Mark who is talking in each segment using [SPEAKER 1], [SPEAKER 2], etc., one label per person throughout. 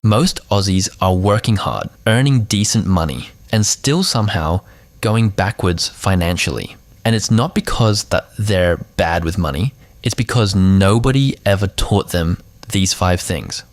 [SPEAKER 1] Most Aussies are working hard, earning decent money, and still somehow going backwards financially. And it's not because that they're bad with money, it's because nobody ever taught them these 5 things.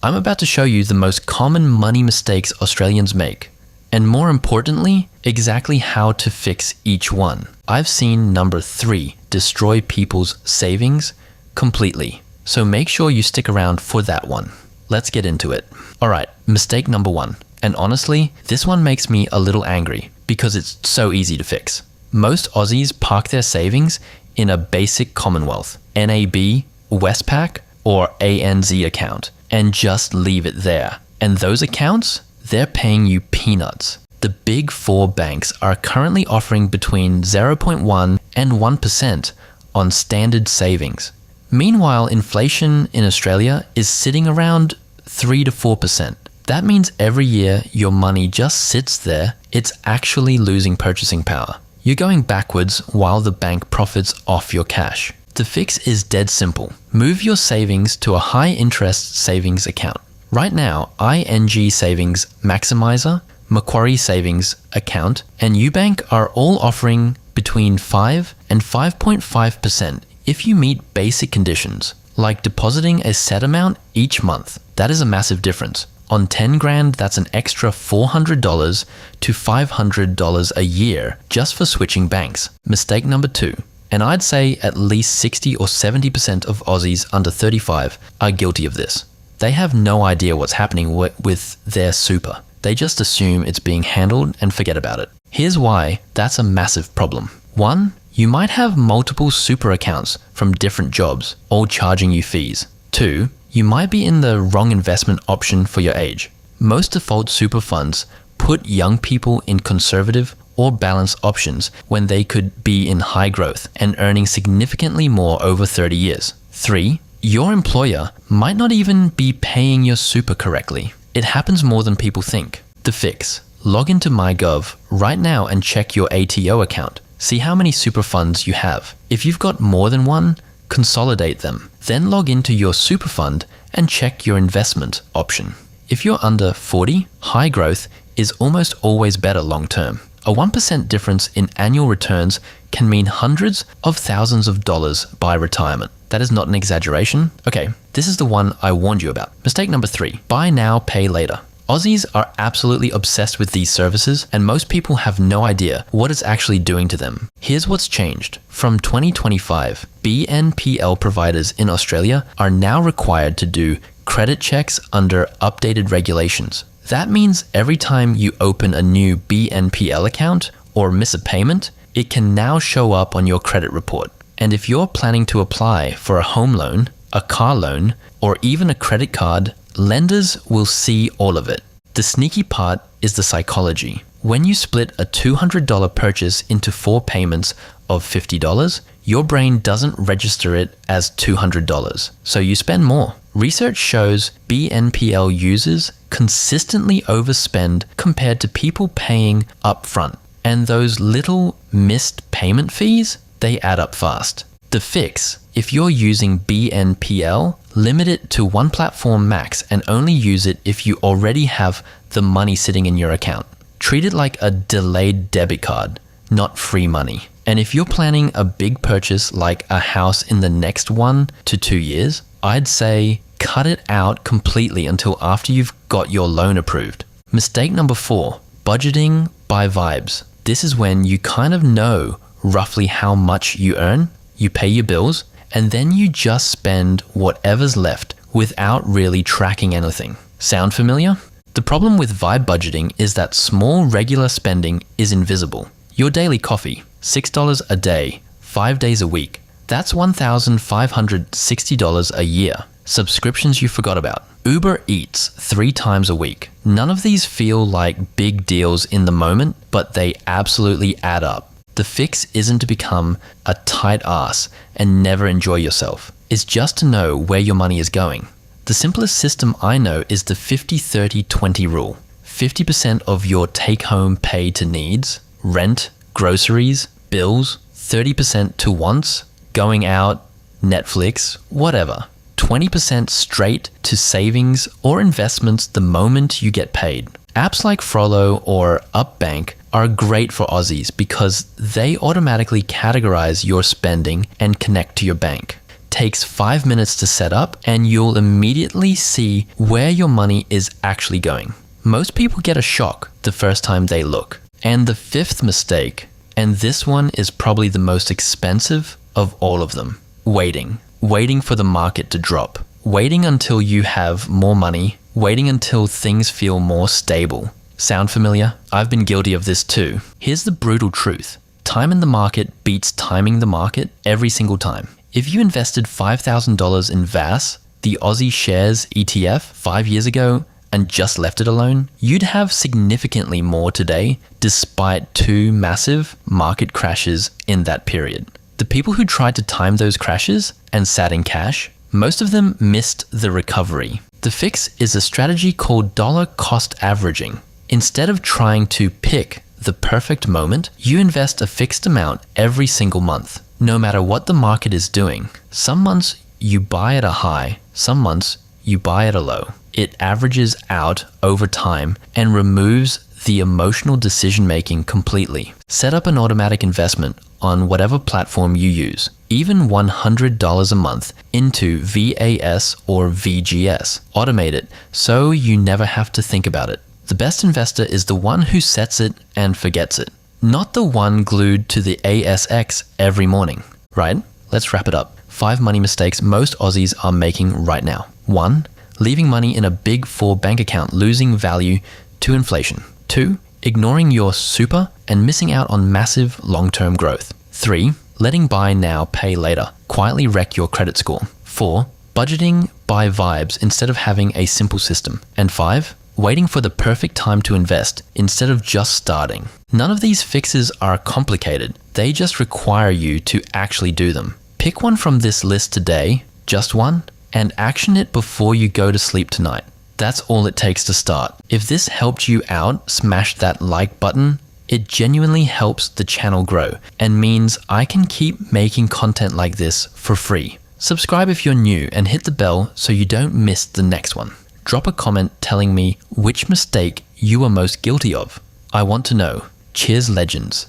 [SPEAKER 1] I'm about to show you the most common money mistakes Australians make, and more importantly, exactly how to fix each one. I've seen number 3 destroy people's savings completely, so make sure you stick around for that one. Let's get into it. Alright, mistake number 1. And honestly, this one makes me a little angry because it's so easy to fix. Most Aussies park their savings in a basic Commonwealth, NAB, Westpac, or ANZ account, and just leave it there. And those accounts, they're paying you peanuts. The big 4 banks are currently offering between 0.1 and 1% on standard savings. Meanwhile, inflation in Australia is sitting around 3 to 4%. That means every year your money just sits there, it's actually losing purchasing power. You're going backwards while the bank profits off your cash. The fix is dead simple. Move your savings to a high interest savings account. Right now, ING Savings Maximizer, Macquarie Savings Account, and UBank are all offering between 5 and 5.5% if you meet basic conditions, like depositing a set amount each month. That is a massive difference. On 10 grand, that's an extra $400 to $500 a year just for switching banks. Mistake number 2. And I'd say at least 60 or 70% of Aussies under 35 are guilty of this. They have no idea what's happening with their super. They just assume it's being handled and forget about it. Here's why that's a massive problem. 1. You might have multiple super accounts from different jobs, all charging you fees. 2. You might be in the wrong investment option for your age. Most default super funds put young people in conservative or balanced options when they could be in high growth and earning significantly more over 30 years. 3. Your employer might not even be paying your super correctly. It happens more than people think. The fix. Log into MyGov right now and check your ATO account. See how many super funds you have. If you've got more than one, consolidate them. Then log into your super fund and check your investment option. If you're under 40, high growth is almost always better long term. A 1% difference in annual returns can mean hundreds of thousands of dollars by retirement. That is not an exaggeration. Okay, this is the one I warned you about. Mistake number 3, buy now, pay later. Aussies are absolutely obsessed with these services, and most people have no idea what it's actually doing to them. Here's what's changed. From 2025, BNPL providers in Australia are now required to do credit checks under updated regulations. That means every time you open a new BNPL account or miss a payment, it can now show up on your credit report. And if you're planning to apply for a home loan, a car loan, or even a credit card, lenders will see all of it. The sneaky part is the psychology. When you split a $200 purchase into 4 payments of $50, your brain doesn't register it as $200, so you spend more. Research shows BNPL users consistently overspend compared to people paying upfront, and those little missed payment fees, they add up fast. The fix: if you're using BNPL, limit it to one platform max and only use it if you already have the money sitting in your account. Treat it like a delayed debit card, not free money. And if you're planning a big purchase like a house in the next 1 to 2 years, I'd say cut it out completely until after you've got your loan approved. Mistake number 4, budgeting by vibes. This is when you kind of know roughly how much you earn, you pay your bills, and then you just spend whatever's left without really tracking anything. Sound familiar? The problem with vibe budgeting is that small regular spending is invisible. Your daily coffee, $6 a day, 5 days a week. That's $1,560 a year. Subscriptions you forgot about. Uber Eats 3 times a week. None of these feel like big deals in the moment, but they absolutely add up. The fix isn't to become a tight ass and never enjoy yourself. It's just to know where your money is going. The simplest system I know is the 50-30-20 rule. 50% of your take-home pay to needs, rent, groceries, bills, 30% to wants, going out, Netflix, whatever. 20% straight to savings or investments the moment you get paid. Apps like Frollo or Upbank are great for Aussies because they automatically categorize your spending and connect to your bank. Takes 5 minutes to set up and you'll immediately see where your money is actually going. Most people get a shock the first time they look. And the fifth mistake, and this one is probably the most expensive of all of them, waiting. Waiting for the market to drop. Waiting until you have more money. Waiting until things feel more stable. Sound familiar? I've been guilty of this too. Here's the brutal truth. Time in the market beats timing the market every single time. If you invested $5,000 in VAS, the Aussie shares ETF 5 years ago, and just left it alone, you'd have significantly more today despite 2 massive market crashes in that period. The people who tried to time those crashes and sat in cash, most of them missed the recovery. The fix is a strategy called dollar cost averaging. Instead of trying to pick the perfect moment, you invest a fixed amount every single month, no matter what the market is doing. Some months you buy at a high, some months you buy at a low. It averages out over time and removes the emotional decision making completely. Set up an automatic investment on whatever platform you use, even $100 a month into VAS or VGS. Automate it so you never have to think about it. The best investor is the one who sets it and forgets it, not the one glued to the ASX every morning, right? Let's wrap it up. 5 money mistakes most Aussies are making right now. 1. Leaving money in a big 4 bank account, losing value to inflation. 2. Ignoring your super and missing out on massive long-term growth. 3. Letting buy now, pay later, quietly wreck your credit score. 4. Budgeting by vibes instead of having a simple system. And 5. Waiting for the perfect time to invest instead of just starting. None of these fixes are complicated. They just require you to actually do them. Pick one from this list today, just one, and action it before you go to sleep tonight. That's all it takes to start. If this helped you out, smash that like button. It genuinely helps the channel grow and means I can keep making content like this for free. Subscribe if you're new and hit the bell so you don't miss the next one. Drop a comment telling me which mistake you are most guilty of. I want to know. Cheers, legends.